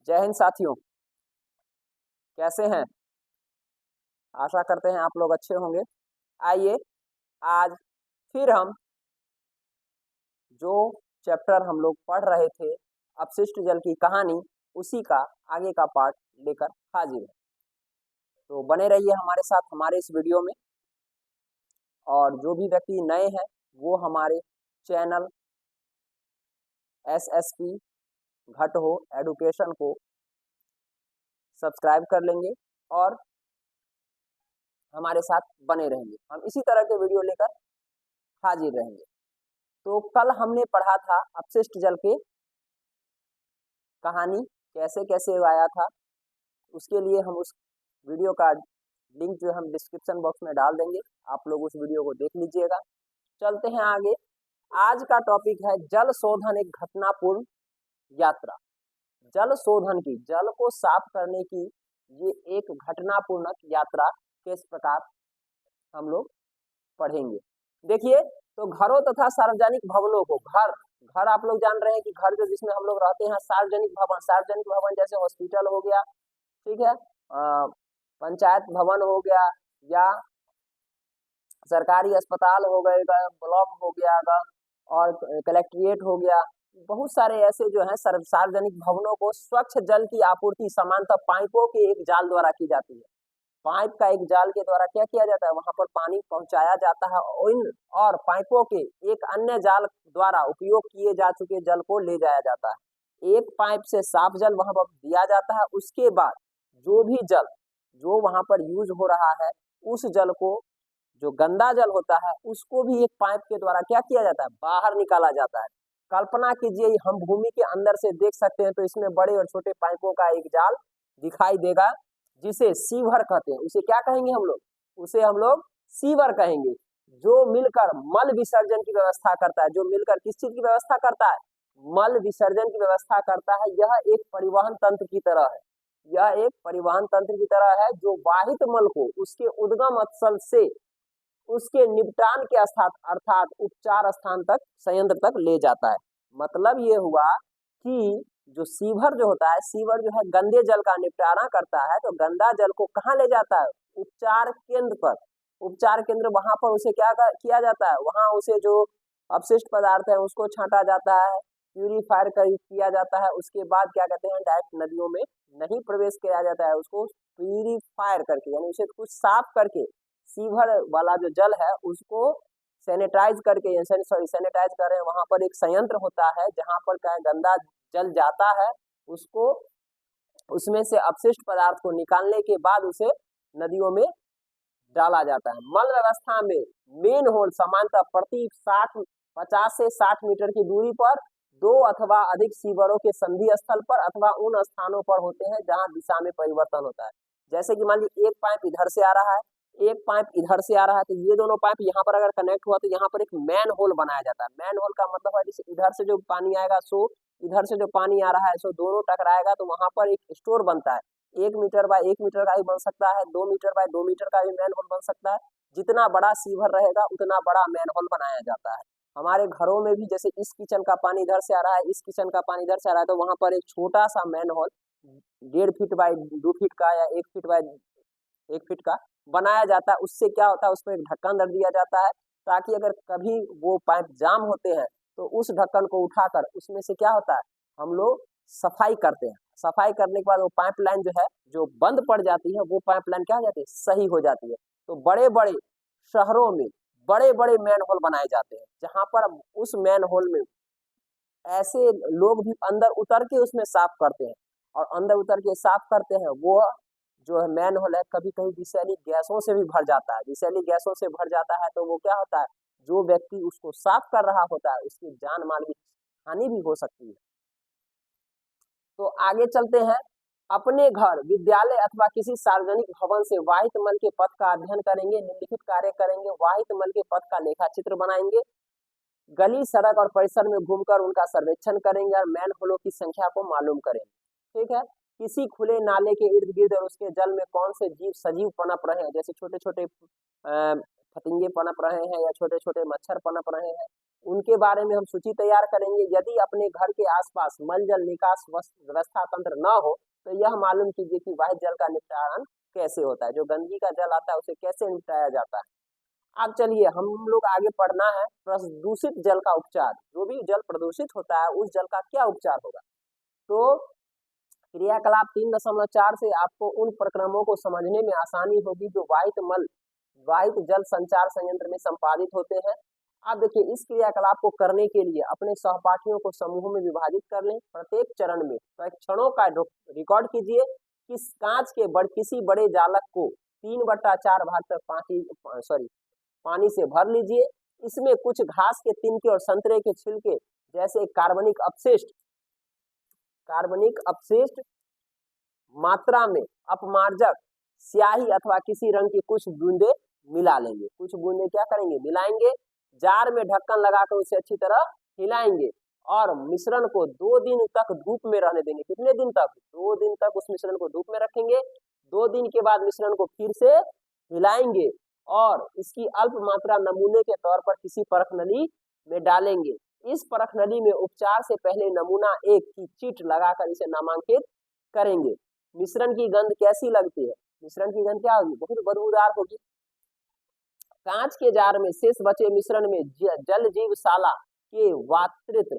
जय हिंद साथियों, कैसे हैं? आशा करते हैं आप लोग अच्छे होंगे। आइए आज फिर हम जो चैप्टर हम लोग पढ़ रहे थे अपशिष्ट जल की कहानी, उसी का आगे का पार्ट लेकर हाजिर है। तो बने रहिए हमारे साथ हमारे इस वीडियो में। और जो भी व्यक्ति नए हैं वो हमारे चैनल SSP घट हो एडुकेशन को सब्सक्राइब कर लेंगे और हमारे साथ बने रहेंगे। हम इसी तरह के वीडियो लेकर हाजिर रहेंगे। तो कल हमने पढ़ा था अपशिष्ट जल के कहानी कैसे कैसे आया था। उसके लिए हम उस वीडियो का लिंक जो हम डिस्क्रिप्शन बॉक्स में डाल देंगे, आप लोग उस वीडियो को देख लीजिएगा। चलते हैं आगे। आज का टॉपिक है जल शोधन एक घटनापूर्ण यात्रा। जल शोधन की, जल को साफ करने की ये एक घटनापूर्ण यात्रा किस प्रकार हम लोग पढ़ेंगे। देखिए, तो घरों तथा सार्वजनिक भवनों को, घर आप लोग जान रहे हैं कि घर जो जिसमें हम लोग रहते हैं, सार्वजनिक भवन जैसे हॉस्पिटल हो गया, ठीक है, पंचायत भवन हो गया या सरकारी अस्पताल हो गएगा, ब्लॉक हो गया और कलेक्ट्रेट हो गया। बहुत सारे ऐसे जो है सार्वजनिक भवनों को स्वच्छ जल की आपूर्ति समांतर पाइपों के एक जाल द्वारा की जाती है। पाइप का एक जाल के द्वारा क्या किया जाता है, वहां पर पानी पहुंचाया जाता है और पाइपों के एक अन्य जाल द्वारा उपयोग किए जा चुके जल को ले जाया जाता है। एक पाइप से साफ जल वहां पर दिया जाता है। उसके बाद जो भी जल जो वहां पर यूज हो रहा है, उस जल को, जो गंदा जल होता है, उसको भी एक पाइप के द्वारा क्या किया जाता है, बाहर निकाला जाता है। कल्पना कीजिए हम भूमि के अंदर से देख सकते हैं तो इसमें बड़े और छोटे पाइपों का एक जाल दिखाई देगा, जिसे सीवर कहते हैं। उसे क्या कहेंगे हम लोग? उसे हम लोग सीवर कहेंगे, जो मिलकर मल विसर्जन की व्यवस्था करता है। जो मिलकर किस चीज की व्यवस्था करता है? मल विसर्जन की व्यवस्था करता है। यह एक परिवहन तंत्र की तरह है। यह एक परिवहन तंत्र की तरह है जो वाहित मल को उसके उद्गम स्थल से उसके निपटान के स्थान अर्थात उपचार स्थान तक, संयंत्र तक ले जाता है। मतलब ये हुआ कि जो सीवर जो होता है, सीवर जो है गंदे जल का निपटारा करता है। तो गंदा जल को कहाँ ले जाता है? उपचार केंद्र पर। उपचार केंद्र, वहां पर उसे क्या किया जाता है? वहां उसे जो अपशिष्ट पदार्थ है उसको छांटा जाता है, प्यूरिफायर किया जाता है। उसके बाद क्या कहते हैं, डायरेक्ट नदियों में नहीं प्रवेश किया जाता है, उसको प्यूरिफायर करके, यानी उसे कुछ साफ करके, सीवर वाला जो जल है उसको सैनिटाइज करके, सैनिटाइज कर रहे हैं, वहां पर एक संयंत्र होता है जहां पर क्या गंदा जल जाता है, उसको उसमें से अपशिष्ट पदार्थ को निकालने के बाद उसे नदियों में डाला जाता है। मल व्यवस्था में मेन होल समानतः प्रति 50 से 60 मीटर की दूरी पर दो अथवा अधिक सीवरों के संधि स्थल पर अथवा उन स्थानों पर होते हैं जहां दिशा में परिवर्तन होता है। जैसे कि मान लीजिए एक पाइप इधर से आ रहा है, एक पाइप इधर से आ रहा है, तो ये दोनों पाइप यहाँ पर अगर कनेक्ट हुआ तो यहाँ पर एक मैन होल बनाया जाता है। मैन होल का मतलब है जैसे इधर से जो पानी आएगा सो इधर से जो पानी आ रहा है सो दोनों टकराएगा, तो वहां पर एक स्टोर बनता है। 1 मीटर बाय 1 मीटर का भी बन सकता है, 2 मीटर बाय 2 मीटर का भी मैन होल बन सकता है। जितना बड़ा सीवर रहेगा उतना बड़ा मैन होल बनाया जाता है। हमारे घरों में भी जैसे इस किचन का पानी इधर से आ रहा है, इस किचन का पानी इधर से आ रहा है, तो वहां पर एक छोटा सा manhole 1.5 feet by 2 feet का या 1 फीट बाय 1 फीट का बनाया जाता है। उससे क्या होता है, उसमें एक ढक्कन रख दिया जाता है ताकि अगर कभी वो पाइप जाम होते हैं तो उस ढक्कन को उठाकर उसमें से क्या होता है, हम लोग सफाई करते हैं। सफाई करने के बाद वो पाइपलाइन जो है जो बंद पड़ जाती है, वो पाइपलाइन क्या हो जाती है, सही हो जाती है। तो बड़े बड़े शहरों में बड़े बड़े मैन होल बनाए जाते हैं, जहां पर उस मैन होल में ऐसे लोग भी अंदर उतर के उसमें साफ करते हैं, और अंदर उतर के साफ करते हैं। वो जो है मैन होल है कभी कभी विषैली गैसों से भी भर जाता है। विषैली गैसों से भर जाता है तो वो क्या होता है, जो व्यक्ति उसको साफ कर रहा होता है उसकी जान माल की हानि भी हो सकती है। तो आगे चलते हैं। अपने घर, विद्यालय अथवा किसी सार्वजनिक भवन से वाहित मल के पथ का अध्ययन करेंगे, निम्नलिखित कार्य करेंगे। वाहित मल के पथ का लेखा चित्र बनाएंगे, गली सड़क और परिसर में घूमकर उनका सर्वेक्षण करेंगे और मैन होलों की संख्या को मालूम करेंगे। ठीक है, किसी खुले नाले के इर्द गिर्द और उसके जल में कौन से जीव सजीव पनप रहे हैं, जैसे छोटे छोटे फतिंगे पनप रहे हैं या छोटे छोटे मच्छर पनप रहे हैं, उनके बारे में हम सूची तैयार करेंगे। यदि अपने घर के आसपास मल जल निकास व्यवस्था तंत्र न हो तो यह मालूम कीजिए कि वाहित जल का निपटान कैसे होता है, जो गंदगी का जल आता है उसे कैसे निपटाया जाता है। अब चलिए हम लोग आगे पढ़ना है प्रदूषित जल का उपचार। जो भी जल प्रदूषित होता है उस जल का क्या उपचार होगा। तो क्रियाकलाप 3.4 से आपको उन प्रक्रमों को समझने में आसानी होगी जो वाहित जल संचार संयंत्र में संपादित होते हैं। अब देखिए इस क्रियाकलाप को करने के लिए अपने सहपाठियों को समूहों में विभाजित कर लें। प्रत्येक चरण में परीक्षणों का रिकॉर्ड कीजिए कि कांच के किसी बड़े जालक को 3/4 भाग तक पानी से भर लीजिए। इसमें कुछ घास के तिनके और संतरे के छिलके जैसे कार्बनिक अपशिष्ट मात्रा में अपमार्जक स्याही अथवा किसी रंग की कुछ बूंदे मिला लेंगे। कुछ बूंदे क्या करेंगे, मिलाएंगे। जार में ढक्कन लगाकर उसे अच्छी तरह हिलाएंगे और मिश्रण को 2 दिन तक धूप में रहने देंगे। कितने दिन तक? 2 दिन तक उस मिश्रण को धूप में रखेंगे। 2 दिन के बाद मिश्रण को फिर से हिलाएंगे और इसकी अल्प मात्रा नमूने के तौर पर किसी परख नली में डालेंगे। इस परख नली में उपचार से पहले नमूना 1 की चीट लगाकर इसे नामांकित करेंगे। मिश्रण की गंध कैसी लगती है? मिश्रण की गंध क्या होगी? बहुत बदबूदार होगी। कांच के जार में शेष बचे मिश्रण में जल जीवशाला के वातृत्व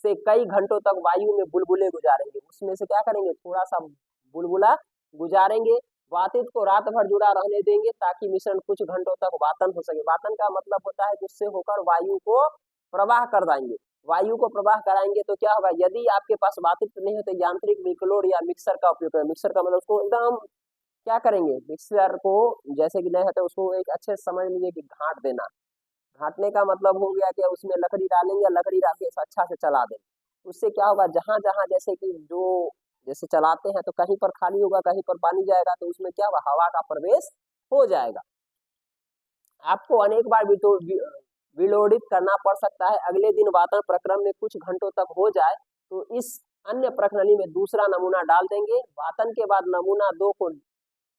से कई घंटों तक वायु में बुलबुले गुजारेंगे। उसमें से क्या करेंगे, थोड़ा सा बुलबुला गुजारेंगे। वातित को रात भर जुड़ा रहने देंगे ताकि मिश्रण कुछ घंटों तक वातन हो सके। वातन का मतलब होता है उससे होकर वायु को प्रवाह कर देंगे। वायु को प्रवाह कराएंगे तो क्या होगा, यदि आपके पास वातित नहीं है तो यांत्रिक मिक्लोड या मिक्सर का उपयोग करें। मिक्सर का मतलब उसको एकदम क्या करेंगे, मिक्सर को जैसे कि नहीं है तो उसको एक अच्छे समझ लीजिए कि घाट देना। घाटने का मतलब हो गया कि उसमें लकड़ी डालेंगे, लकड़ी डाल के अच्छा से चला देंगे। उससे क्या होगा, जहां जहां जैसे कि जैसे चलाते हैं तो कहीं पर खाली होगा, कहीं पर पानी जाएगा तो उसमें क्या होगा, हवा का प्रवेश हो जाएगा। आपको अनेक बार विलोडित करना पड़ सकता है। अगले दिन वातन प्रक्रम में कुछ घंटों तक हो जाए तो इस अन्य प्रक्रली में दूसरा नमूना डाल देंगे। वातन के बाद नमूना 2 को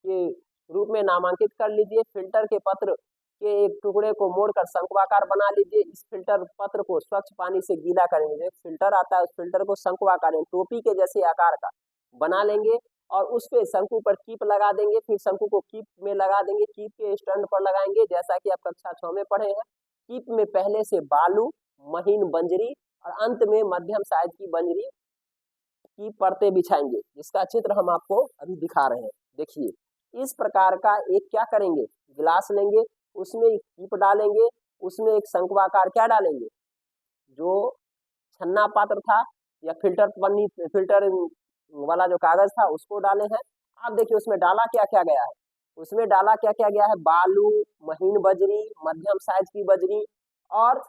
के रूप में नामांकित कर लीजिए। फिल्टर के पत्र के एक टुकड़े को मोड़कर शंक्वाकार बना लीजिए। इस फिल्टर पत्र को स्वच्छ पानी से गीला करेंगे। फिल्टर आता है उस फिल्टर को शंक्वाकार टोपी के जैसे आकार का बना लेंगे और उस पे शंकु पर कीप लगा देंगे। फिर शंकु को कीप में लगा देंगे, कीप के स्टैंड पर लगाएंगे जैसा कि आप कक्षा 6 में पढ़े हैं। कीप में पहले से बालू, महीन बंजरी और अंत में मध्यम साइज की बंजरी की परतें बिछाएंगे, जिसका चित्र हम आपको अभी दिखा रहे हैं। देखिए इस प्रकार का एक क्या करेंगे, गिलास लेंगे, उसमें एक कीप डालेंगे, उसमें एक शंक्वाकार क्या डालेंगे, जो छन्ना पात्र था या फिल्टर वाला जो कागज था उसको डाले हैं। अब देखिए उसमें डाला क्या क्या गया है, उसमें डाला क्या क्या गया है, बालू, महीन बजरी, मध्यम साइज की बजरी और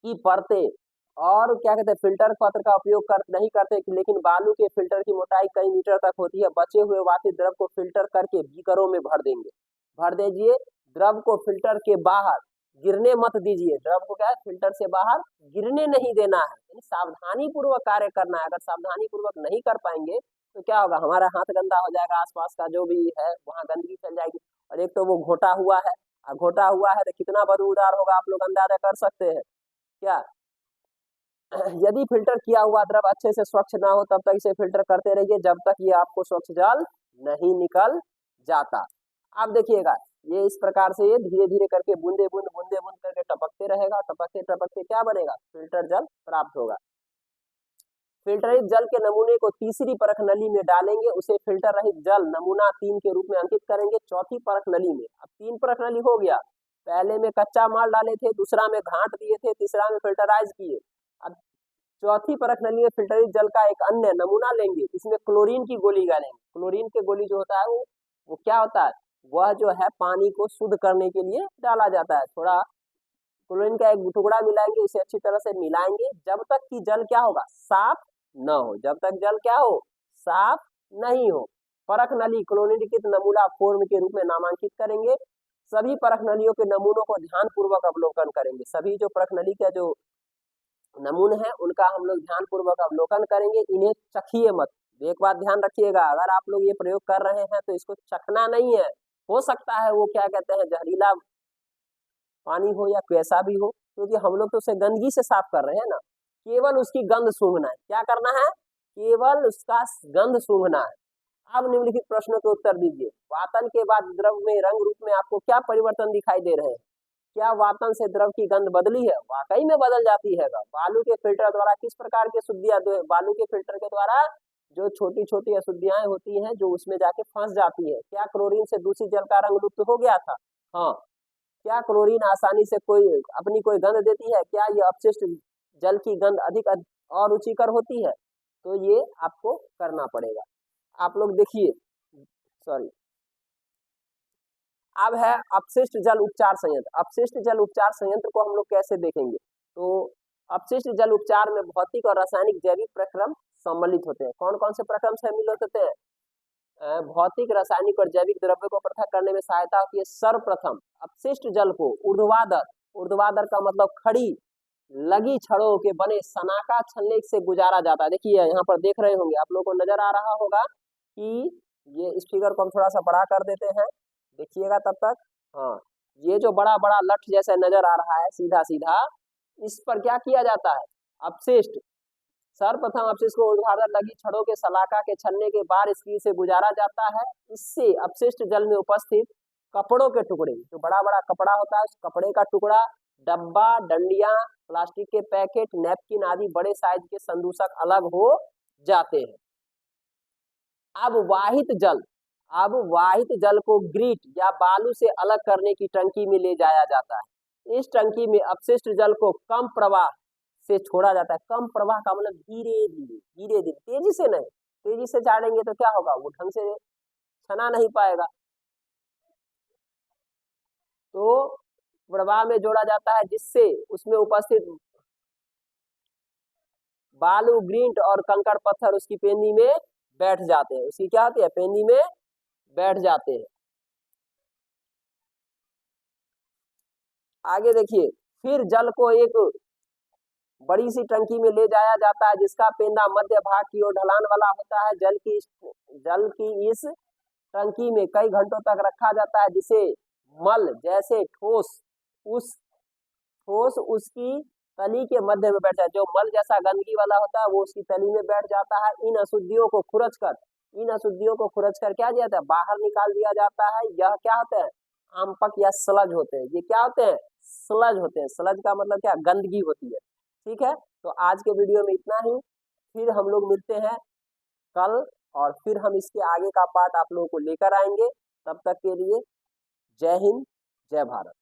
की परतें। और क्या कहते हैं, फिल्टर पत्र का उपयोग नहीं करते, लेकिन बालू के फिल्टर की मोटाई कई मीटर तक होती है। बचे हुए वातित द्रव को फिल्टर करके बीकरों में भर दीजिए। द्रव को फिल्टर के बाहर गिरने मत दीजिए। द्रव को क्या है, फिल्टर से बाहर गिरने नहीं देना है, यानी सावधानी पूर्वक कार्य करना है। अगर सावधानी पूर्वक नहीं कर पाएंगे तो क्या होगा, हमारा हाथ गंदा हो जाएगा, आसपास का जो भी है वहां गंदगी फैल जाएगी। और एक तो वो घोटा हुआ है, और घोटा हुआ है तो कितना बदबूदार होगा आप लोग अंदाजा कर सकते हैं क्या। यदि फिल्टर किया हुआ द्रव अच्छे से स्वच्छ ना हो तब तक इसे फिल्टर करते रहिए जब तक ये आपको स्वच्छ जल नहीं निकल जाता। अब देखिएगा ये इस प्रकार से ये धीरे धीरे करके बूंदे बूंद करके टपकते रहेगा। टपकते टपकते क्या बनेगा, फिल्टर जल प्राप्त होगा। फिल्टरित जल के नमूने को तीसरी परख नली में डालेंगे, उसे फिल्टर रहित जल नमूना 3 के रूप में अंकित करेंगे। चौथी परख नली में, अब 3 परख नली हो गया, पहले में कच्चा माल डाले थे, दूसरा में घाट दिए थे, तीसरा में फिल्टराइज किए। अब चौथी परख नली में फिल्टरित जल का एक अन्य नमूना लेंगे, इसमें क्लोरीन की गोली डालेंगे। क्लोरीन की गोली जो होता है वो क्या होता है, वह जो है पानी को शुद्ध करने के लिए डाला जाता है। थोड़ा क्लोरीन का एक टुकड़ा मिलाएंगे, इसे अच्छी तरह से मिलाएंगे जब तक कि जल क्या होगा, साफ न हो। जब तक जल क्या हो, साफ नहीं हो। परख नली क्लोरीनीकृत नमूना फॉर्म के रूप में नामांकित करेंगे। सभी परख नलियों के नमूनों को ध्यान पूर्वक अवलोकन करेंगे। सभी जो परख नली का जो नमूने हैं उनका हम लोग ध्यान पूर्वक अवलोकन करेंगे, इन्हें चखिए मत। एक बात ध्यान रखिएगा, अगर आप लोग ये प्रयोग कर रहे हैं तो इसको चखना नहीं है। हो सकता है वो क्या कहते हैं जहरीला पानी हो या कैसा भी हो, क्योंकि हम लोग तो उसे गंदगी से साफ कर रहे हैं ना, केवल उसकी गंध सूंघना है। क्या करना है? केवल उसका गंध सूंघना है। अब निम्नलिखित प्रश्नों के उत्तर दीजिए। वातन के बाद द्रव में रंग रूप में आपको क्या परिवर्तन दिखाई दे रहे हैं? क्या वातन से द्रव की गंध बदली है? वाकई में बदल जाती है। बालू के फिल्टर द्वारा किस प्रकार की अशुद्धियां, बालू के फिल्टर के द्वारा जो छोटी छोटी अशुद्धियां होती हैं जो उसमें जाके फंस जाती है। क्या क्लोरीन से दूषित जल का रंग लुप्त हो गया था? हाँ। क्या क्लोरीन आसानी से अपनी कोई गंध देती है? क्या ये अपशिष्ट जल की गंध अधिक और रुचिकर होती है? तो ये आपको करना पड़ेगा। आप लोग देखिए, सॉरी, अब है अपशिष्ट जल उपचार संयंत्र। अपशिष्ट जल उपचार संयंत्र को हम लोग कैसे देखेंगे? तो अपशिष्ट जल उपचार में भौतिक और रासायनिक जैविक प्रक्रम सम्मिलित होते हैं। कौन कौन से प्रक्रम सम्मिलित होते हैं? भौतिक, रासायनिक और जैविक द्रव्य को पृथक करने में सहायता होती है। सर्वप्रथम अपशिष्ट जल को ऊर्ध्वाधर, ऊर्ध्वाधर का मतलब खड़ी लगी छड़ों के बने सनाका छलने से गुजारा जाता है। देखिए यहाँ पर देख रहे होंगे, आप लोगों को नजर आ रहा होगा कि ये इस फिगर को हम थोड़ा सा बड़ा कर देते हैं, देखिएगा तब तक। हाँ, ये जो बड़ा बड़ा लठ जैसा नजर आ रहा है सीधा सीधा, इस पर क्या किया जाता है? अपशिष्ट, सर्वप्रथम अपशिष्ट को ऊर्ध्वाधर लगी छड़ों के सलाका के छलने के बाद इसकी से गुजारा जाता है। इससे अपशिष्ट जल में उपस्थित कपड़ों के टुकड़े, जो बड़ा बड़ा कपड़ा होता है, उस कपड़े का टुकड़ा, डब्बा, डंडियां, प्लास्टिक के पैकेट, नैपकिन आदि बड़े साइज के संदूषक अलग हो जाते हैं। अब वाहित जल को ग्रीट या बालू से अलग करने की टंकी में ले जाया जाता है। इस टंकी में अपशिष्ट जल को कम प्रवाह से छोड़ा जाता है। कम प्रवाह का मतलब धीरे धीरे, तेजी से नहीं। तेजी से छाड़ेंगे तो क्या होगा? वो ढंग से छना नहीं पाएगा। तो प्रवाह में जोड़ा जाता है, जिससे उसमें उपस्थित बालू, ग्रींट और कंकड़ पत्थर उसकी पेंदी में बैठ जाते हैं। उसकी क्या होती है? पेंदी में बैठ जाते हैं। आगे देखिए, फिर जल को एक बड़ी सी टंकी में ले जाया जाता है, जिसका पेंदा मध्य भाग की ओर ढलान वाला होता है। जल की इस टंकी में कई घंटों तक रखा जाता है, जिसे मल जैसे ठोस उसकी तली के मध्य में बैठ जाता है। जो मल जैसा गंदगी वाला होता है वो उसकी तली में बैठ जाता है। इन अशुद्धियों को खुरच कर क्या किया जाता है? बाहर निकाल दिया जाता है। यह क्या होते हैं? आमपक या स्लज होते हैं। ये क्या होते हैं? स्लज होते हैं। स्लज का मतलब क्या? गंदगी होती है। ठीक है, तो आज के वीडियो में इतना ही। फिर हम लोग मिलते हैं कल, और फिर हम इसके आगे का पार्ट आप लोगों को लेकर आएंगे। तब तक के लिए जय हिंद, जय भारत।